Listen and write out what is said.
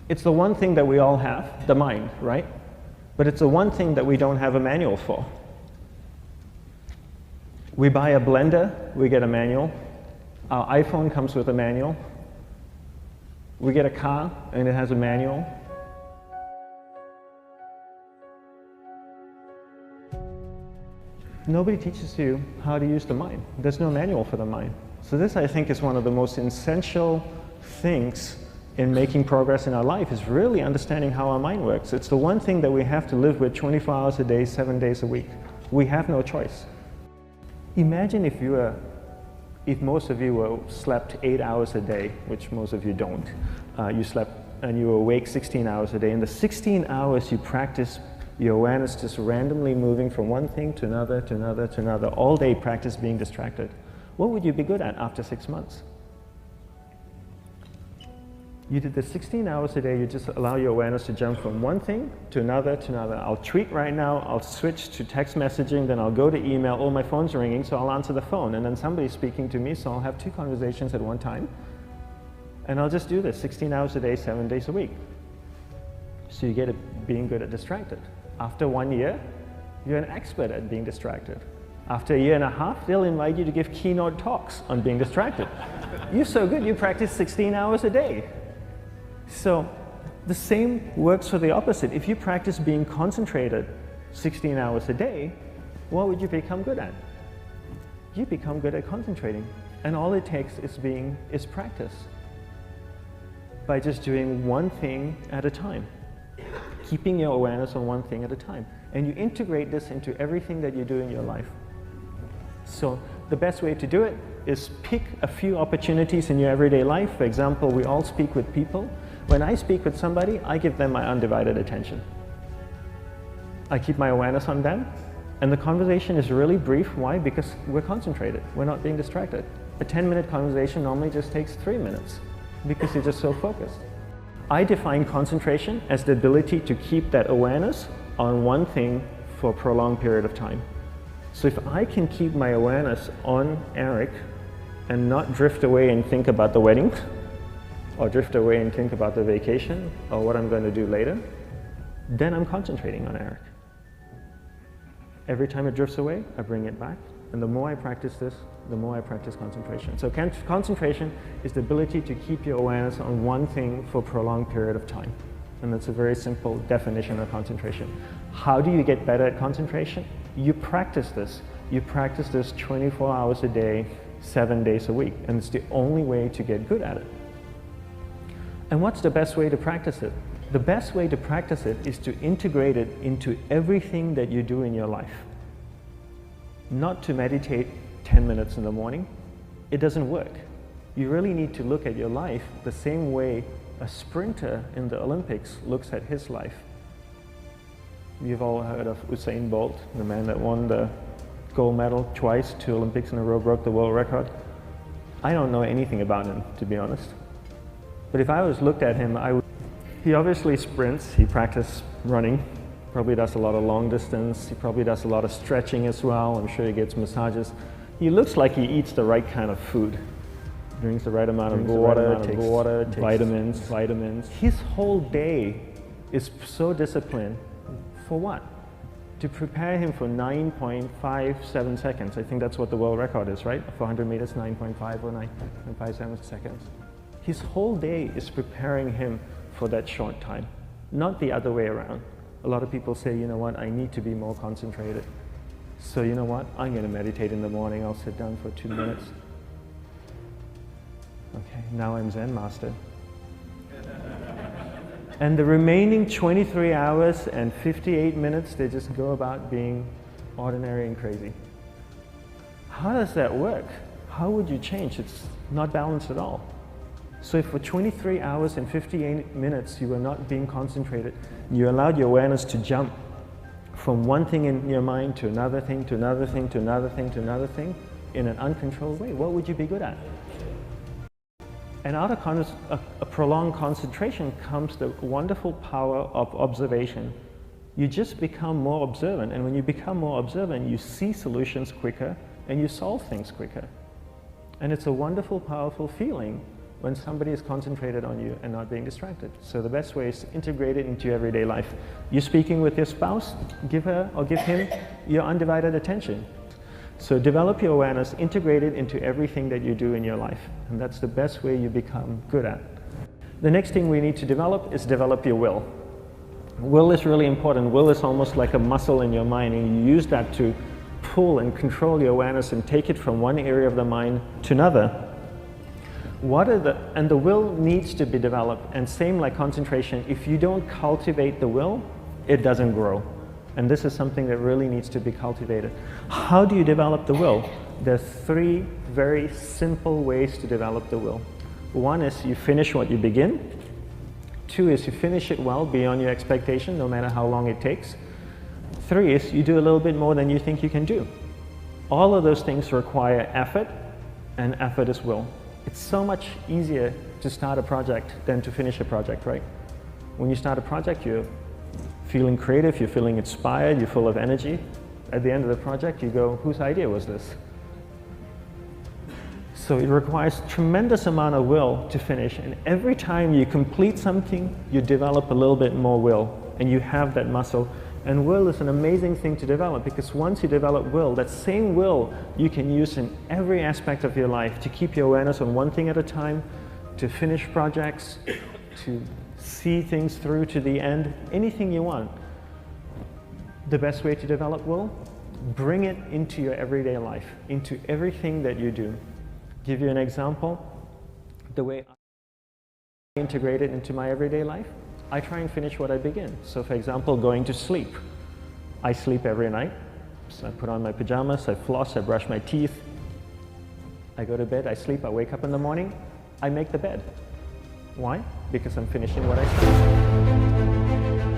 It's the one thing that we all have, the mind, right? But it's the one thing that we don't have a manual for. We buy a blender, we get a manual. Our iPhone comes with a manual. We get a car and it has a manual. Nobody teaches you how to use the mind. There's no manual for the mind. So this, I think, is one of the most essential things in making progress in our life, is really understanding how our mind works. It's the one thing that we have to live with 24 hours a day, 7 days a week. We have no choice. Imagine if most of you slept 8 hours a day, which most of you don't. You slept and you were awake 16 hours a day. In the 16 hours you practice your awareness just randomly moving from one thing to another, to another, to another. All day practice being distracted. What would you be good at after 6 months? You did the 16 hours a day, you just allow your awareness to jump from one thing to another, to another. I'll tweet right now, I'll switch to text messaging, then I'll go to email. Oh, my phone's ringing, so I'll answer the phone. And then somebody's speaking to me, so I'll have 2 conversations at one time. And I'll just do this 16 hours a day, 7 days a week. So you get it being good at distracted. After 1 year, you're an expert at being distracted. After a year and a half, they'll invite you to give keynote talks on being distracted. You're so good, you practice 16 hours a day. So the same works for the opposite. If you practice being concentrated 16 hours a day, what would you become good at? You become good at concentrating. And all it takes is practice. By just doing one thing at a time. Keeping your awareness on one thing at a time. And you integrate this into everything that you do in your life. So the best way to do it is pick a few opportunities in your everyday life. For example, we all speak with people. When I speak with somebody, I give them my undivided attention. I keep my awareness on them. And the conversation is really brief. Why? Because we're concentrated. We're not being distracted. A 10-minute conversation normally just takes 3 minutes because you're just so focused. I define concentration as the ability to keep that awareness on one thing for a prolonged period of time. So if I can keep my awareness on Eric and not drift away and think about the wedding, or drift away and think about the vacation, or what I'm going to do later, then I'm concentrating on Eric. Every time it drifts away, I bring it back. And the more I practice this, the more I practice concentration. So concentration is the ability to keep your awareness on one thing for a prolonged period of time. And that's a very simple definition of concentration. How do you get better at concentration? You practice this. You practice this 24 hours a day, 7 days a week. And it's the only way to get good at it. And what's the best way to practice it? The best way to practice it is to integrate it into everything that you do in your life. Not to meditate 10 minutes in the morning. It doesn't work. You really need to look at your life the same way a sprinter in the Olympics looks at his life. You've all heard of Usain Bolt, the man that won the gold medal twice, 2 Olympics in a row, broke the world record. I don't know anything about him, to be honest. But if I was looked at him, he obviously sprints, he practices running, probably does a lot of long distance, he probably does a lot of stretching as well, I'm sure he gets massages. He looks like he eats the right kind of food. Drinks the right amount of water, takes vitamins. His whole day is so disciplined. For what? To prepare him for 9.57 seconds. I think that's what the world record is, right? For 100 meters, 9.5 or 9.57 seconds. His whole day is preparing him for that short time, not the other way around. A lot of people say, you know what, I need to be more concentrated. So you know what, I'm going to meditate in the morning, I'll sit down for 2 minutes. Okay, now I'm Zen master. And the remaining 23 hours and 58 minutes, they just go about being ordinary and crazy. How does that work? How would you change? It's not balanced at all. So if for 23 hours and 58 minutes you were not being concentrated, you allowed your awareness to jump from one thing in your mind to another thing, to another thing, to another thing, to another thing, in an uncontrolled way, what would you be good at? And out of a prolonged concentration comes the wonderful power of observation. You just become more observant, and when you become more observant, you see solutions quicker and you solve things quicker. And it's a wonderful, powerful feeling when somebody is concentrated on you and not being distracted. So the best way is to integrate it into your everyday life. You're speaking with your spouse, give her or give him your undivided attention. So develop your awareness, integrate it into everything that you do in your life. And that's the best way you become good at. The next thing we need to develop is develop your will. Will is really important. Will is almost like a muscle in your mind, and you use that to pull and control your awareness and take it from one area of the mind to another. And the will needs to be developed, and same like concentration, if you don't cultivate the will, it doesn't grow. And this is something that really needs to be cultivated. How do you develop the will? There's 3 very simple ways to develop the will. 1 is you finish what you begin. 2 is you finish it well beyond your expectation, no matter how long it takes. 3 is you do a little bit more than you think you can do. All of those things require effort, and effort is will. It's so much easier to start a project than to finish a project, right? When you start a project, you're feeling creative, you're feeling inspired, you're full of energy. At the end of the project, you go, whose idea was this? So it requires tremendous amount of will to finish, and every time you complete something, you develop a little bit more will, and you have that muscle. And will is an amazing thing to develop, because once you develop will, that same will you can use in every aspect of your life to keep your awareness on one thing at a time, to finish projects, to see things through to the end, anything you want. The best way to develop will? Bring it into your everyday life, into everything that you do. Give you an example, the way I integrate it into my everyday life. I try and finish what I begin. So for example, going to sleep. I sleep every night. So I put on my pajamas, I floss, I brush my teeth. I go to bed, I sleep, I wake up in the morning, I make the bed. Why? Because I'm finishing what I started.